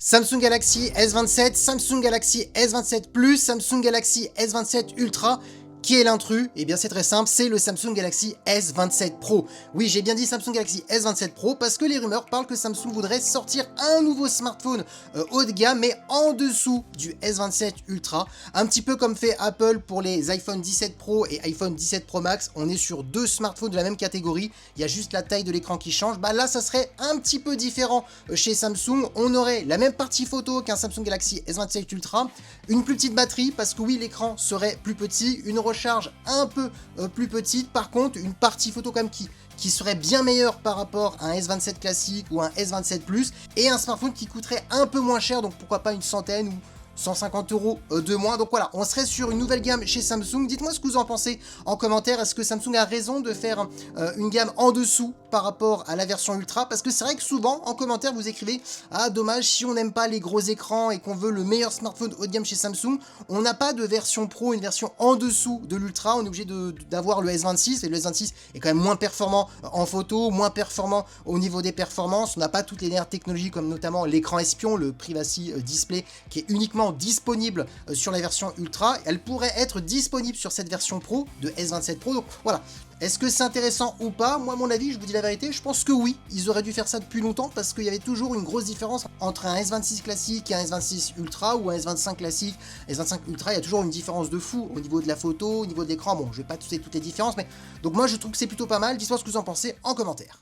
Samsung Galaxy S27, Samsung Galaxy S27 Plus, Samsung Galaxy S27 Ultra. Qui est l'intrus? Eh bien c'est très simple, c'est le Samsung Galaxy S27 Pro. Oui, j'ai bien dit Samsung Galaxy S27 Pro parce que les rumeurs parlent que Samsung voudrait sortir un nouveau smartphone haut de gamme mais en dessous du S27 Ultra. Un petit peu comme fait Apple pour les iPhone 17 Pro et iPhone 17 Pro Max. On est sur deux smartphones de la même catégorie, il y a juste la taille de l'écran qui change. Bah là ça serait un petit peu différent chez Samsung. On aurait la même partie photo qu'un Samsung Galaxy S27 Ultra, une plus petite batterie parce que oui l'écran serait plus petit, une recharge un peu plus petite, par contre une partie photo quand même qui serait bien meilleure par rapport à un S27 classique ou un S27 Plus, et un smartphone qui coûterait un peu moins cher, donc pourquoi pas une centaine ou 150 € de moins. Donc voilà, on serait sur une nouvelle gamme chez Samsung. Dites-moi ce que vous en pensez en commentaire. Est-ce que Samsung a raison de faire une gamme en dessous par rapport à la version Ultra? Parce que c'est vrai que souvent en commentaire vous écrivez « Ah dommage, si on n'aime pas les gros écrans et qu'on veut le meilleur smartphone haut de gamme chez Samsung, on n'a pas de version Pro, une version en dessous de l'Ultra, on est obligé d'avoir le S26, et le S26 est quand même moins performant en photo, moins performant au niveau des performances, on n'a pas toutes les dernières technologies comme notamment l'écran espion, le Privacy Display qui est uniquement disponible sur la version Ultra. Elle pourrait être disponible sur cette version Pro de S27 Pro. Donc voilà, est-ce que c'est intéressant ou pas? Moi, à mon avis, je vous dis la vérité, je pense que oui. Ils auraient dû faire ça depuis longtemps parce qu'il y avait toujours une grosse différence entre un S26 classique et un S26 Ultra, ou un S25 classique, S25 Ultra. Il y a toujours une différence de fou au niveau de la photo, au niveau de l'écran. Bon, je vais pas toutes les différences, mais donc moi, je trouve que c'est plutôt pas mal. Dites-moi ce que vous en pensez en commentaire.